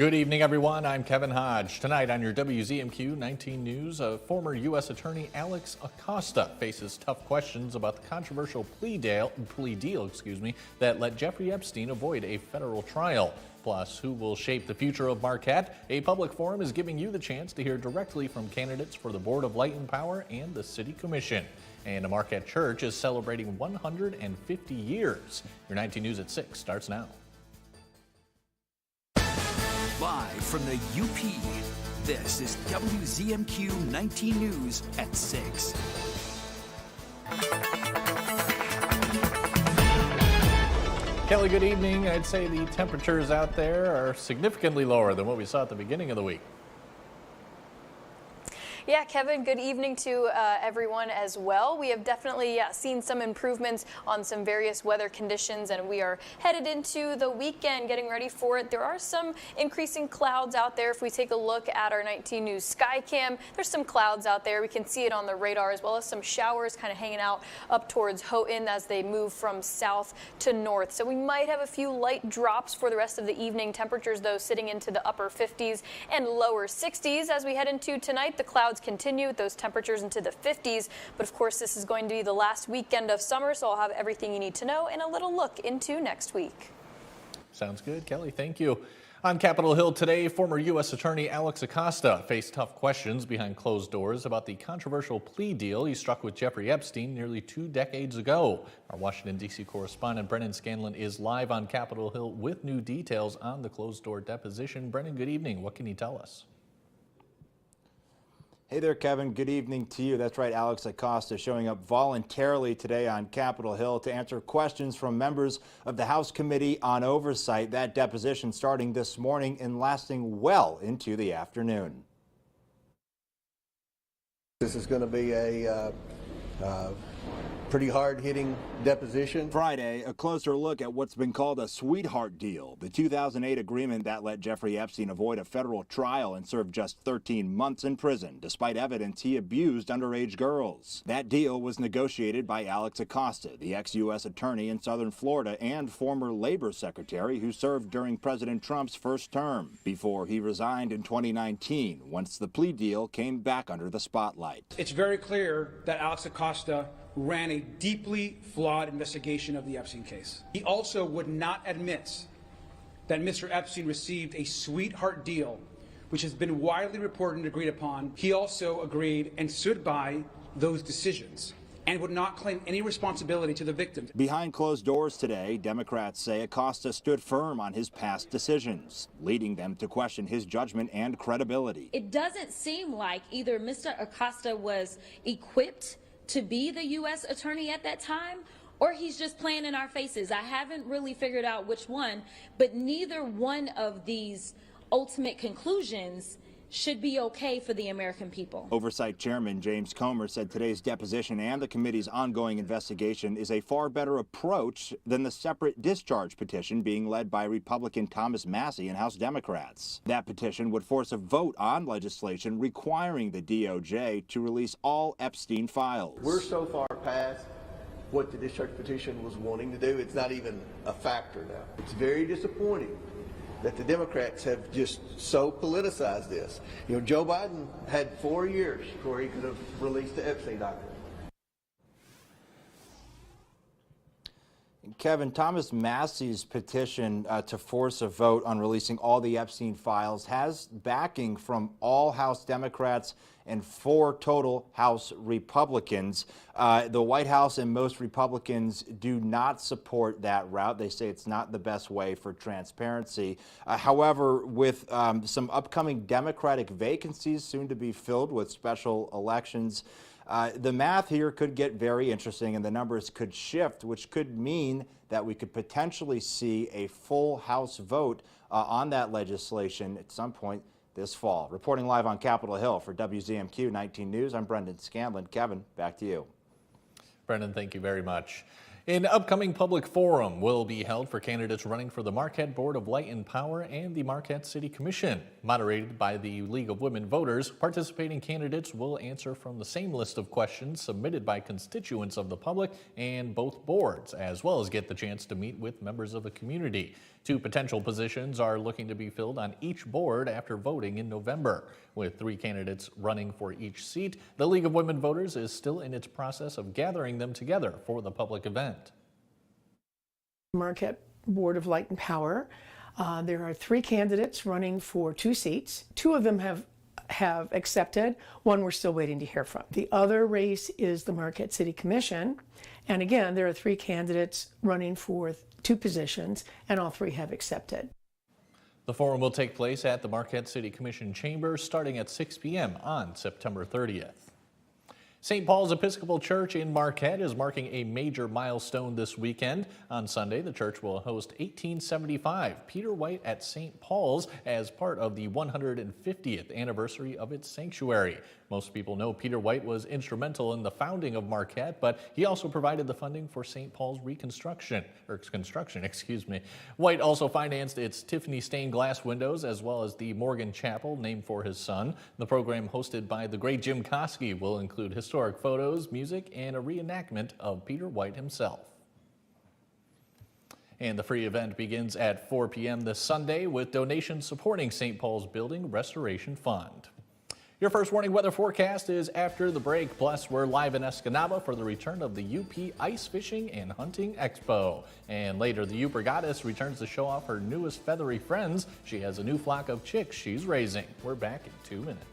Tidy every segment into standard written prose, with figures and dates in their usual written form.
Good evening, everyone. I'm Kevin Hodge. Tonight on your WZMQ 19 News, former U.S. Attorney Alex Acosta faces tough questions about the controversial plea deal that let Jeffrey Epstein avoid a federal trial. Plus, who will shape the future of Marquette? A public forum is giving you the chance to hear directly from candidates for the Board of Light and Power and the City Commission. And a Marquette church is celebrating 150 years. Your 19 News at 6 starts now. Live from the UP, this is WZMQ 19 News at 6. Kelly, good evening. I'd say the temperatures out there are significantly lower than what we saw at the beginning of the week. Yeah, Kevin, good evening to everyone as well. We have definitely seen some improvements on some various weather conditions, and we are headed into the weekend, getting ready for it. There are some increasing clouds out there. If we take a look at our 19 News sky cam, there's some clouds out there. We can see it on the radar, as well as some showers kind of hanging out up towards Houghton as they move from south to north. So we might have a few light drops for the rest of the evening. Temperatures, though, sitting into the upper 50s and lower 60s as we head into tonight. The clouds continue with those temperatures into the 50s, but of course this is going to be the last weekend of summer, so I'll have everything you need to know and a little look into next week. Sounds good, Kelly. Thank you. On Capitol Hill today, former U.S. Attorney Alex Acosta faced tough questions behind closed doors about the controversial plea deal he struck with Jeffrey Epstein nearly 2 decades ago. Our Washington, D.C. correspondent Brennan Scanlon is live on Capitol Hill with new details on the closed door deposition. Brennan, good evening. What can you tell us? Hey there, Kevin. Good evening to you. That's right, Alex Acosta showing up voluntarily today on Capitol Hill to answer questions from members of the House Committee on Oversight. That deposition starting this morning and lasting well into the afternoon. This is going to be a pretty hard-hitting deposition. Friday, a closer look at what's been called a sweetheart deal, the 2008 agreement that let Jeffrey Epstein avoid a federal trial and serve just 13 months in prison, despite evidence he abused underage girls. That deal was negotiated by Alex Acosta, the ex-U.S. attorney in southern Florida and former labor secretary who served during President Trump's first term, before he resigned in 2019 once the plea deal came back under the spotlight. It's very clear that Alex Acosta ran a deeply flawed investigation of the Epstein case. He also would not admit that Mr. Epstein received a sweetheart deal, which has been widely reported and agreed upon. He also agreed and stood by those decisions and would not claim any responsibility to the victims. Behind closed doors today, Democrats say Acosta stood firm on his past decisions, leading them to question his judgment and credibility. It doesn't seem like either Mr. Acosta was equipped to be the U.S. attorney at that time, or he's just playing in our faces. I haven't really figured out which one, but neither one of these ultimate conclusions should be okay for the American people. Oversight Chairman James Comer said today's deposition and the committee's ongoing investigation is a far better approach than the separate discharge petition being led by Republican Thomas Massie and House Democrats. That petition would force a vote on legislation requiring the DOJ to release all Epstein files. We're so far past what the discharge petition was wanting to do, it's not even a factor now. It's very disappointing that the Democrats have just so politicized this. You know, Joe Biden had 4 years before he could have released the Epstein document. Kevin, Thomas Massie's petition to force a vote on releasing all the Epstein files has backing from all House Democrats and 4 total House Republicans. The White House and most Republicans do not support that route. They say it's not the best way for transparency. However, with some upcoming Democratic vacancies soon to be filled with special elections, the math here could get very interesting and the numbers could shift, which could mean that we could potentially see a full House vote on that legislation at some point this fall. Reporting live on Capitol Hill for WZMQ 19 News, I'm Brendan Scanlon. Kevin, back to you. Brendan, thank you very much. An upcoming public forum will be held for candidates running for the Marquette Board of Light and Power and the Marquette City Commission. Moderated by the League of Women Voters, participating candidates will answer from the same list of questions submitted by constituents of the public and both boards, as well as get the chance to meet with members of the community. 2 potential positions are looking to be filled on each board after voting in November. With 3 candidates running for each seat, the League of Women Voters is still in its process of gathering them together for the public event. Marquette Board of Light and Power. There are 3 candidates running for 2 seats. 2 of them have accepted. 1 we're still waiting to hear from. The other race is the Marquette City Commission. And again, there are 3 candidates running for 2 positions, and all 3 have accepted. The forum will take place at the Marquette City Commission chamber starting at 6 p.m. on September 30th. St. Paul's Episcopal Church in Marquette is marking a major milestone this weekend. On Sunday, the church will host 1875 Peter White at St. Paul's as part of the 150th anniversary of its sanctuary. Most people know Peter White was instrumental in the founding of Marquette, but he also provided the funding for St. Paul's construction. White also financed its Tiffany stained glass windows as well as the Morgan Chapel named for his son. The program hosted by the great Jim Koski will include historic photos, music, and a reenactment of Peter White himself. And the free event begins at 4 p.m. this Sunday with donations supporting St. Paul's Building Restoration Fund. Your first warning weather forecast is after the break. Plus, we're live in Escanaba for the return of the UP Ice Fishing and Hunting Expo. And later, the Uper Goddess returns to show off her newest feathery friends. She has a new flock of chicks she's raising. We're back in 2 minutes.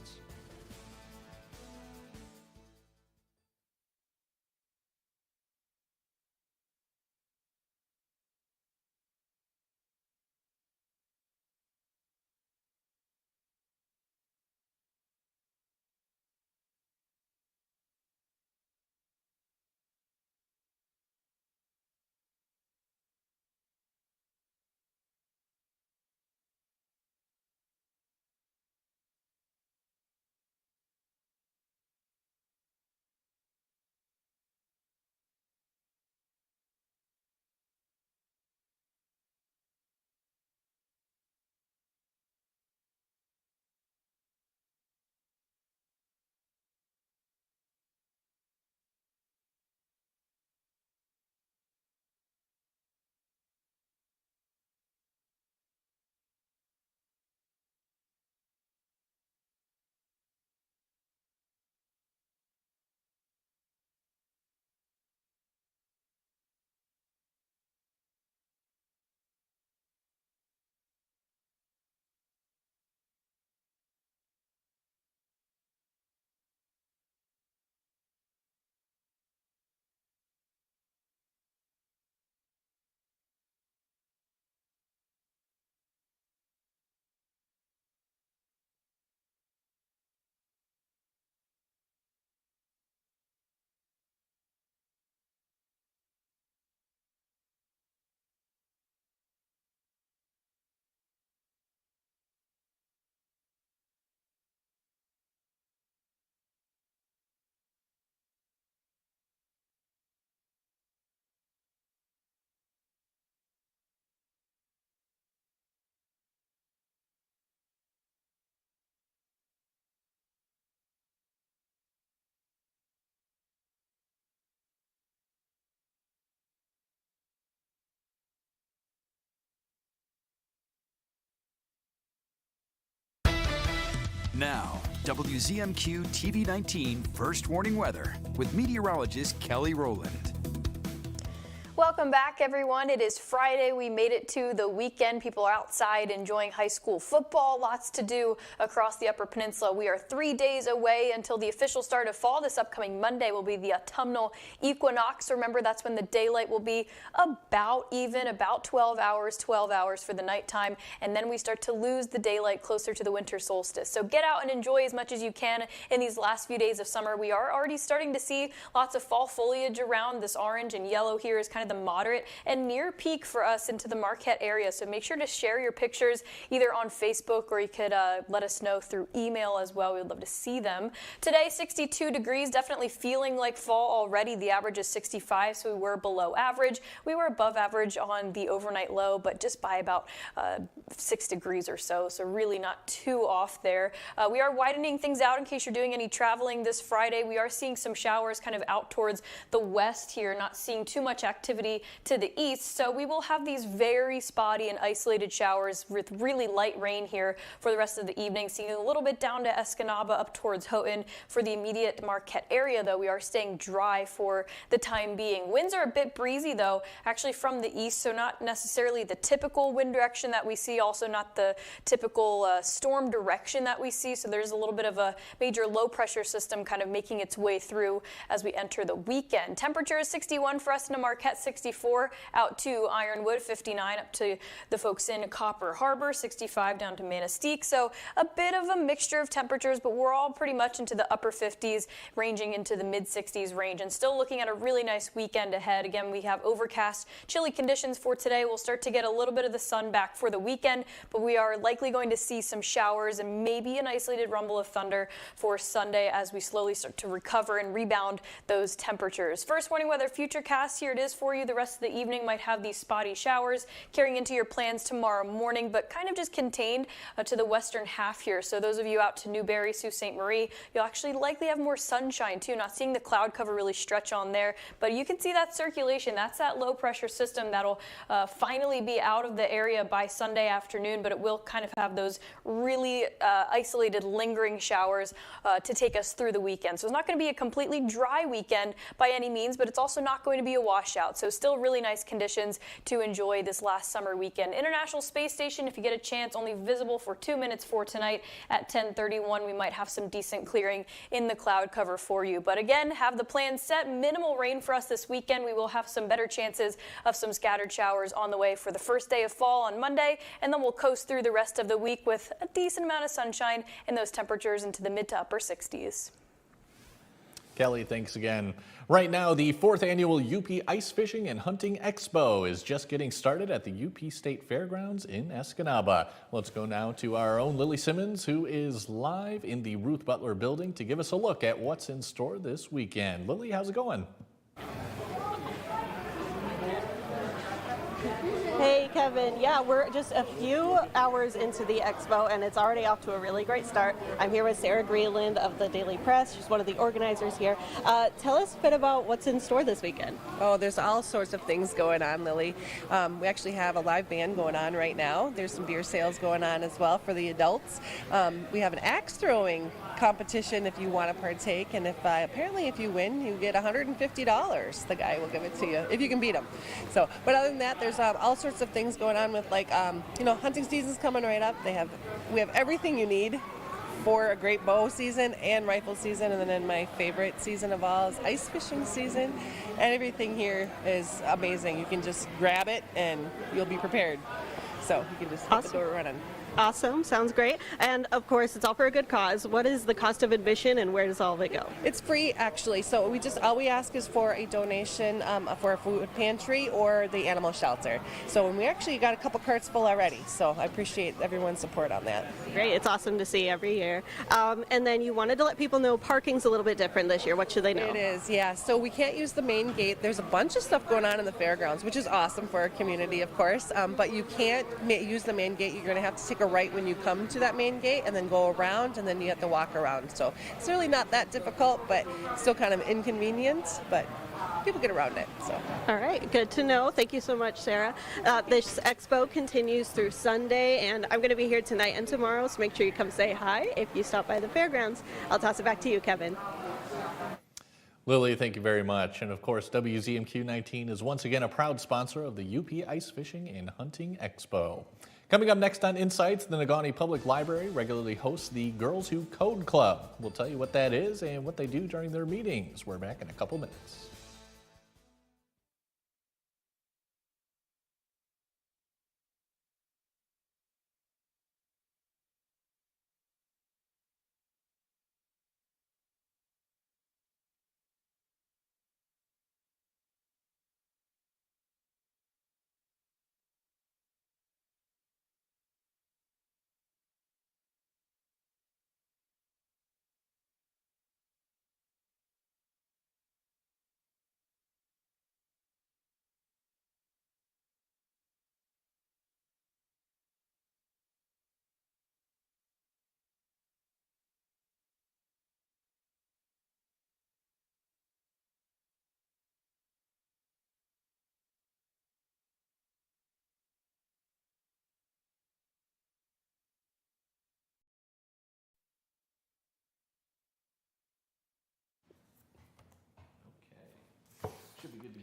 Now, WZMQ TV 19 First Warning Weather with meteorologist Kelly Rowland. Welcome back, everyone. It is Friday. We made it to the weekend. People are outside enjoying high school football. Lots to do across the Upper Peninsula. We are 3 days away until the official start of fall. This upcoming Monday will be the autumnal equinox. Remember, that's when the daylight will be about 12 hours for the nighttime. And then we start to lose the daylight closer to the winter solstice. So get out and enjoy as much as you can in these last few days of summer. We are already starting to see lots of fall foliage around. This orange and yellow here is kind of the moderate and near peak for us into the Marquette area. So make sure to share your pictures either on Facebook or you could let us know through email as well. We would love to see them. Today, 62 degrees, definitely feeling like fall already. The average is 65, so we were below average. We were above average on the overnight low, but just by about 6 degrees or so. So really not too off there. We are widening things out in case you're doing any traveling this Friday. We are seeing some showers kind of out towards the west here, not seeing too much activity to the east. So we will have these very spotty and isolated showers with really light rain here for the rest of the evening. Seeing a little bit down to Escanaba up towards Houghton. For the immediate Marquette area, though, we are staying dry for the time being. Winds are a bit breezy, though, actually from the east, so not necessarily the typical wind direction that we see, also not the typical storm direction that we see. So there's a little bit of a major low pressure system kind of making its way through as we enter the weekend. Temperature is 61 for us in Marquette, 64 out to Ironwood, 59 up to the folks in Copper Harbor, 65 down to Manistee. So a bit of a mixture of temperatures, but we're all pretty much into the upper 50s, ranging into the mid 60s range, and still looking at a really nice weekend ahead. Again, we have overcast, chilly conditions for today. We'll start to get a little bit of the sun back for the weekend, but we are likely going to see some showers and maybe an isolated rumble of thunder for Sunday as we slowly start to recover and rebound those temperatures. First warning weather futurecast, here it is for you. The rest of the evening might have these spotty showers carrying into your plans tomorrow morning, but kind of just contained to the western half here. So those of you out to Newberry, Sault Ste. Marie, you'll actually likely have more sunshine too. Not seeing the cloud cover really stretch on there, but you can see that circulation. That's that low pressure system that'll finally be out of the area by Sunday afternoon, but it will kind of have those really isolated lingering showers to take us through the weekend. So it's not going to be a completely dry weekend by any means, but it's also not going to be a washout. So still really nice conditions to enjoy this last summer weekend. International Space Station, if you get a chance, only visible for 2 minutes for tonight at 10:31. We might have some decent clearing in the cloud cover for you. But again, have the plans set. Minimal rain for us this weekend. We will have some better chances of some scattered showers on the way for the first day of fall on Monday, and then we'll coast through the rest of the week with a decent amount of sunshine and those temperatures into the mid to upper 60s. Kelly, thanks again. Right now, the 4th annual UP Ice Fishing and Hunting Expo is just getting started at the UP State Fairgrounds in Escanaba. Let's go now to our own Lily Simmons, who is live in the Ruth Butler building to give us a look at what's in store this weekend. Lily, how's it going? Hey, Kevin. Yeah, we're just a few hours into the expo, and it's already off to a really great start. I'm here with Sarah Greeland of the Daily Press. She's one of the organizers here. Tell us a bit about what's in store this weekend. Oh, there's all sorts of things going on, Lily. We actually have a live band going on right now. There's some beer sales going on as well for the adults. We have an axe throwing competition if you want to partake, and apparently if you win, you get $150. The guy will give it to you if you can beat him. So, but other than that, there's all sorts of things going on with hunting season's coming right up. We have everything you need for a great bow season and rifle season, and then my favorite season of all is ice fishing season, and everything here is amazing. You can just grab it and you'll be prepared. So you can just hit the door running. Awesome. Sounds great. And of course, it's all for a good cause. What is the cost of admission and where does all of it go? It's free, actually. So all we ask is for a donation for a food pantry or the animal shelter. So we actually got a couple carts full already. So I appreciate everyone's support on that. Great. It's awesome to see every year. And then you wanted to let people know parking's a little bit different this year. What should they know? It is, yeah. So we can't use the main gate. There's a bunch of stuff going on in the fairgrounds, which is awesome for our community, of course. But you can't use the main gate. You're going to have to take a right when you come to that main gate and then go around, and then you have to walk around. So it's really not that difficult, but still kind of inconvenient, but people get around it. So. All right, good to know. Thank you so much, Sarah. This expo continues through Sunday, and I'm going to be here tonight and tomorrow, so make sure you come say hi if you stop by the fairgrounds. I'll toss it back to you, Kevin. Lily, thank you very much. And of course, WZMQ 19 is once again a proud sponsor of the UP Ice Fishing and Hunting Expo. Coming up next on Insights, the Negaunee Public Library regularly hosts the Girls Who Code Club. We'll tell you what that is and what they do during their meetings. We're back in a couple minutes.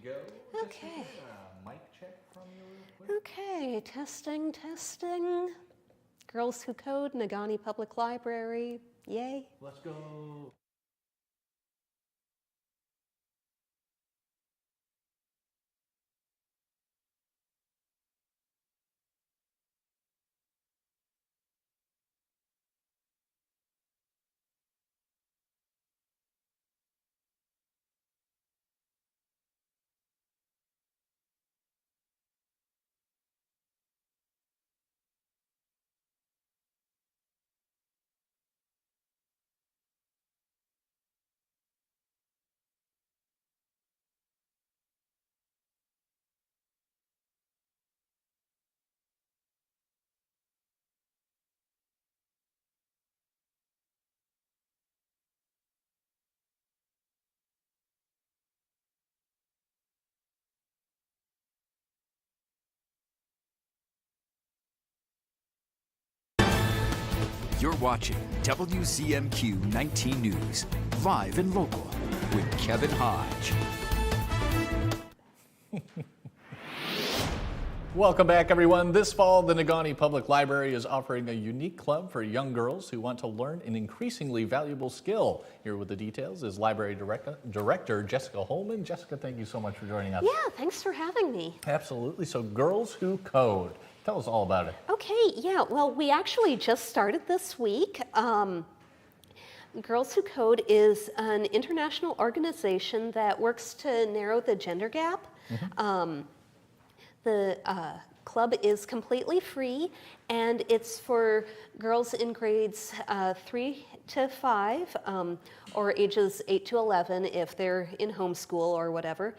go. Okay. Just get a mic check from you real quick. Okay, testing, testing. Girls Who Code, Nagani Public Library. Yay. Let's go. You're watching WZMQ 19 News, live and local, with Kevin Hodge. Welcome back, everyone. This fall, the Nagani Public Library is offering a unique club for young girls who want to learn an increasingly valuable skill. Here with the details is Library Director Jessica Holman. Jessica, thank you so much for joining us. Yeah, thanks for having me. Absolutely. So, Girls Who Code. Tell us all about it. Okay, yeah, well, we actually just started this week. Girls Who Code is an international organization that works to narrow the gender gap. The club is completely free, and it's for girls in grades 3 to 5, or ages 8 to 11 if they're in homeschool or whatever.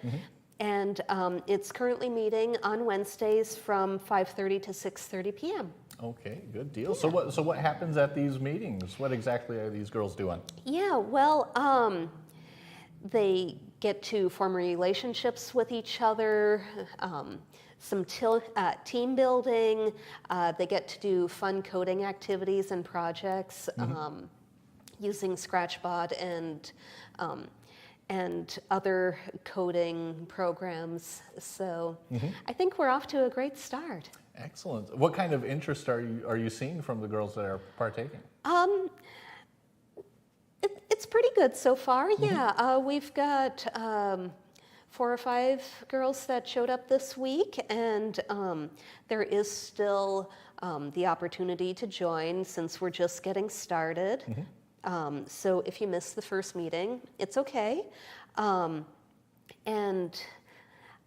And it's currently meeting on Wednesdays from 5:30 to 6:30 p.m. Okay, good deal. Yeah. So what happens at these meetings? What exactly are these girls doing? Yeah, well, they get to form relationships with each other, some team building. They get to do fun coding activities and projects using Scratchbot and other coding programs. So I think we're off to a great start. Excellent. What kind of interest are you seeing from the girls that are partaking? It's pretty good so far. Yeah, we've got 4 or 5 girls that showed up this week, and there is still the opportunity to join since we're just getting started. So if you missed the first meeting, it's okay. And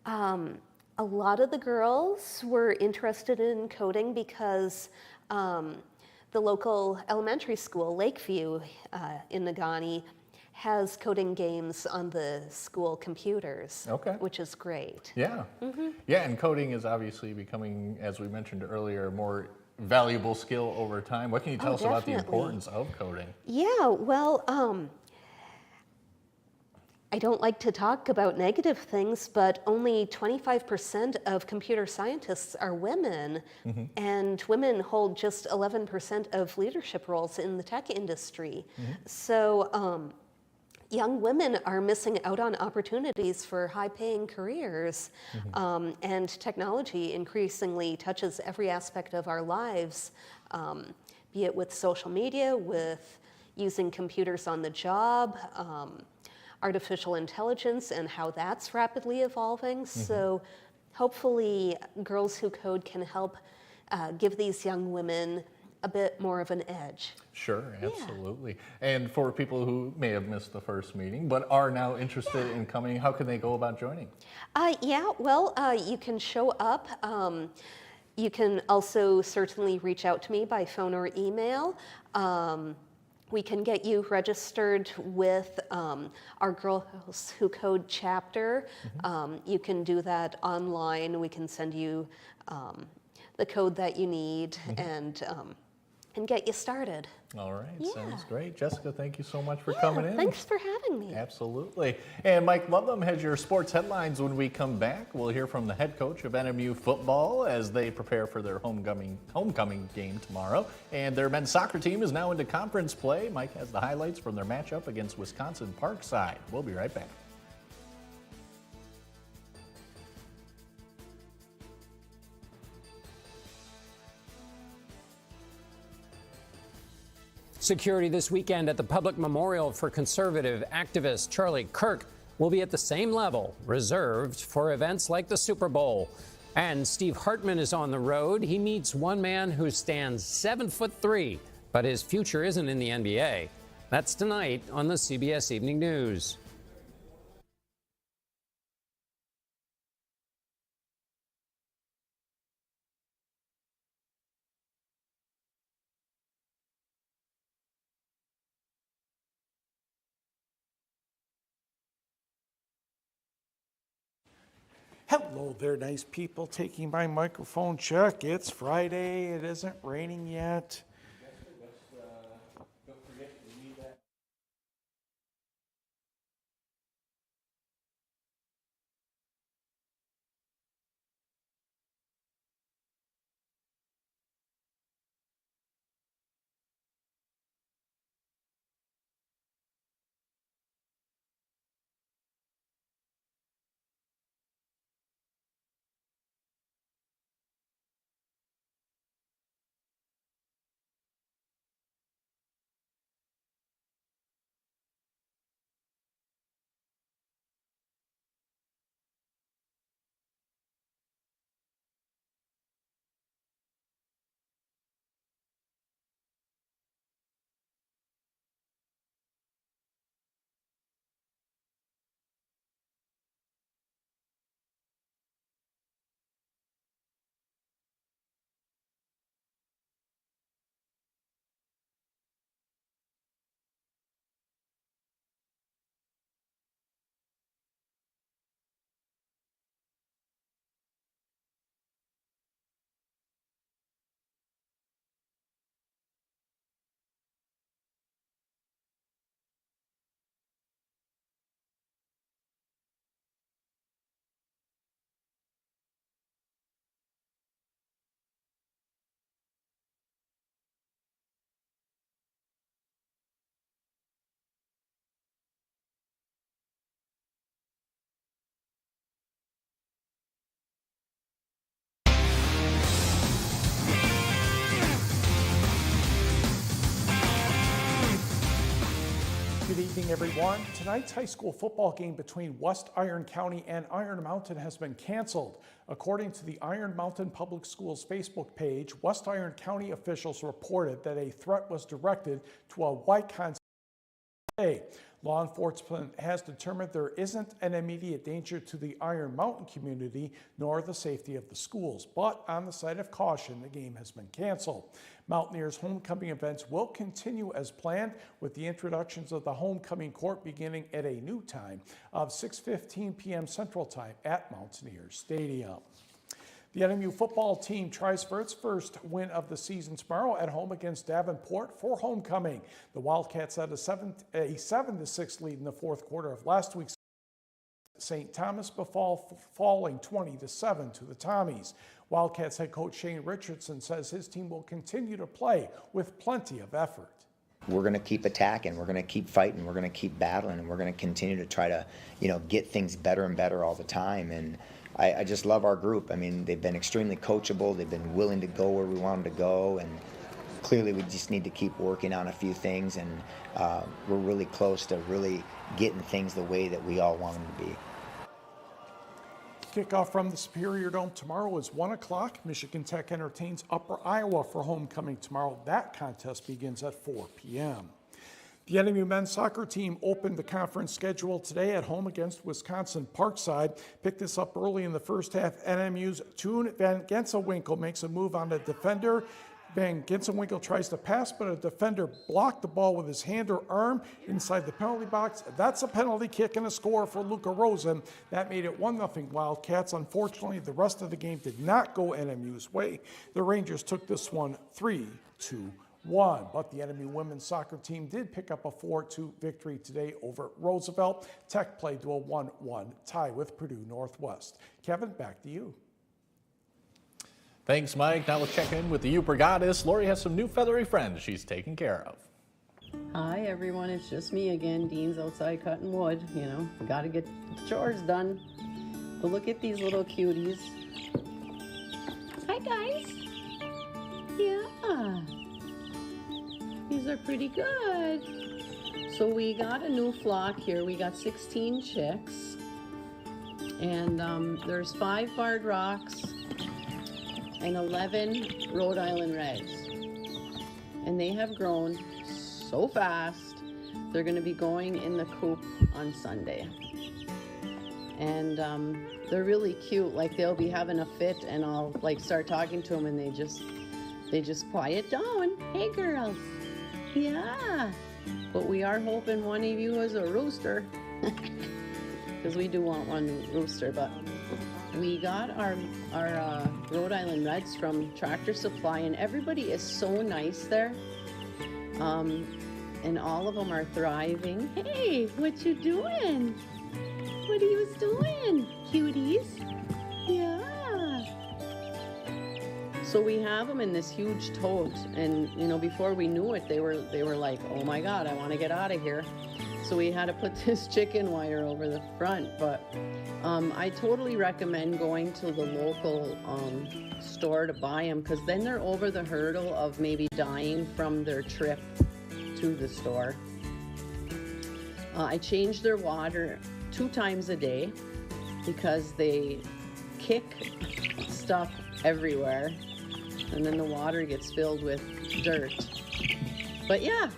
a lot of the girls were interested in coding because the local elementary school, Lakeview in Nagani, has coding games on the school computers, which is great. Yeah. Yeah, and coding is obviously becoming, as we mentioned earlier, more valuable skill over time. What can you tell us about the importance of coding? Yeah, well, I don't like to talk about negative things, but only 25% of computer scientists are women, and women hold just 11% of leadership roles in the tech industry. So young women are missing out on opportunities for high-paying careers, and technology increasingly touches every aspect of our lives, be it with social media, with using computers on the job, artificial intelligence and how that's rapidly evolving. So hopefully Girls Who Code can help give these young women a bit more of an edge. Sure, absolutely. And for people who may have missed the first meeting but are now interested in coming, how can they go about joining? Yeah, well, you can show up. You can also certainly reach out to me by phone or email. We can get you registered with our Girls Who Code chapter. You can do that online. We can send you the code that you need and get you started. All right, sounds great. Jessica, thank you so much for coming in. Thanks for having me. Absolutely. And Mike Ludlam has your sports headlines. When we come back, we'll hear from the head coach of NMU football as they prepare for their homecoming game tomorrow. And their men's soccer team is now into conference play. Mike has the highlights from their matchup against Wisconsin Parkside. We'll be right back. Security this weekend at the public memorial for conservative activist Charlie Kirk will be at the same level, reserved for events like the Super Bowl. And Steve Hartman is on the road. He meets one man who stands 7'3", but his future isn't in the NBA. That's tonight on the CBS Evening News. Hello there, nice people. Taking my microphone check. It's Friday. It isn't raining yet. Good evening, everyone. Tonight's high school football game between West Iron County and Iron Mountain has been canceled. According to the Iron Mountain Public Schools Facebook page, West Iron County officials reported that a threat was directed to a Wycon. Law enforcement has determined there isn't an immediate danger to the Iron Mountain community nor the safety of the schools, but on the side of caution, the game has been canceled. Mountaineers' homecoming events will continue as planned, with the introductions of the homecoming court beginning at a new time of 6:15 p.m. Central Time at Mountaineers Stadium. The NMU football team tries for its first win of the season tomorrow at home against Davenport for homecoming. The Wildcats had a 7-6 lead in the fourth quarter of last week's St. Thomas before falling 20-7 to the Tommies. Wildcats head coach Shane Richardson says his team will continue to play with plenty of effort. We're going to keep attacking, we're going to keep fighting, we're going to keep battling, and we're going to continue to try to, get things better and better all the time. And I just love our group. I mean, they've been extremely coachable. They've been willing to go where we want them to go, and clearly we just need to keep working on a few things, and we're really close to really getting things the way that we all want them to be. Kickoff from the Superior Dome tomorrow is 1 o'clock. Michigan Tech entertains Upper Iowa for homecoming tomorrow. That contest begins at 4 p.m. The NMU men's soccer team opened the conference schedule today at home against Wisconsin Parkside. Picked this up early in the first half. NMU's Toon Van Genselwinkel makes a move on a defender. Van Genselwinkel tries to pass, but a defender blocked the ball with his hand or arm inside the penalty box. That's a penalty kick and a score for Luca Rosen. That made it 1-0 Wildcats. Unfortunately, the rest of the game did not go NMU's way. The Rangers took this one 3-1. But the NMU women's soccer team did pick up a 4-2 victory today over Roosevelt. Tech played to a 1-1 tie with Purdue Northwest. Kevin, back to you. Thanks, Mike. Now let's check in with the Upper Goddess. Lori has some new feathery friends she's taking care of. Hi, everyone. It's just me again. Dean's outside cutting wood. Got to get the chores done. But look at these little cuties. Hi, guys. Yeah. These are pretty good. So we got a new flock here. We got 16 chicks. And there's 5 barred rocks and 11 Rhode Island Reds. And they have grown so fast. They're going to be going in the coop on Sunday. And they're really cute. Like, they'll be having a fit and I'll like start talking to them and they just quiet down. Hey girls. Yeah. But we are hoping one of you is a rooster. Because we do want one rooster. But we got our Rhode Island Reds from Tractor Supply, and everybody is so nice there. And all of them are thriving. Hey, what you doing? What are you doing, cuties? Yeah. So we have them in this huge tote, and you know, before we knew it, they were like, oh my God, I want to get out of here. So we had to put this chicken wire over the front. But I totally recommend going to the local store to buy them, because then they're over the hurdle of maybe dying from their trip to the store. I change their water 2 times a day because they kick stuff everywhere, and then the water gets filled with dirt. But yeah,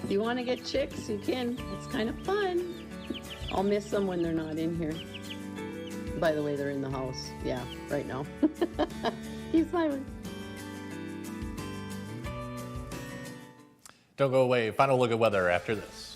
if you want to get chicks, you can. It's kind of fun. I'll miss them when they're not in here. By the way, they're in the house. Yeah, right now. He's smiling. Don't go away. Final look at weather after this.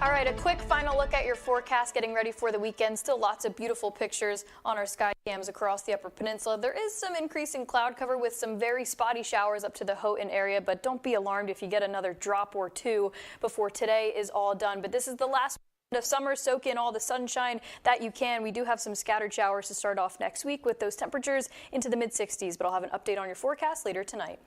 All right, a quick final look at your forecast, getting ready for the weekend. Still lots of beautiful pictures on our sky cams across the Upper Peninsula. There is some increasing cloud cover with some very spotty showers up to the Houghton area, but don't be alarmed if you get another drop or two before today is all done. But this is the last of summer. Soak in all the sunshine that you can. We do have some scattered showers to start off next week with those temperatures into the mid-60s, but I'll have an update on your forecast later tonight.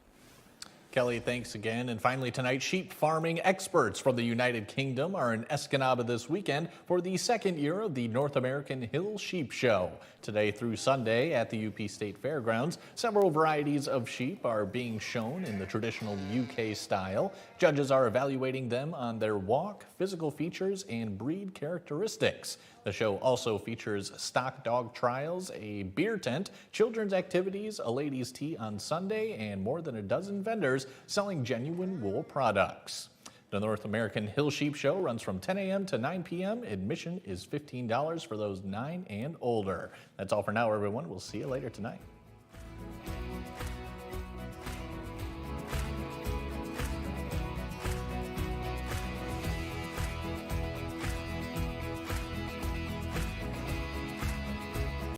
Kelly, thanks again. And finally tonight, sheep farming experts from the United Kingdom are in Escanaba this weekend for the second year of the North American Hill Sheep Show. Today through Sunday at the UP State Fairgrounds, several varieties of sheep are being shown in the traditional UK style. Judges are evaluating them on their walk, physical features, and breed characteristics. The show also features stock dog trials, a beer tent, children's activities, a ladies' tea on Sunday, and more than a dozen vendors selling genuine wool products. The North American Hill Sheep Show runs from 10 a.m. to 9 p.m. Admission is $15 for those 9 and older. That's all for now, everyone. We'll see you later tonight.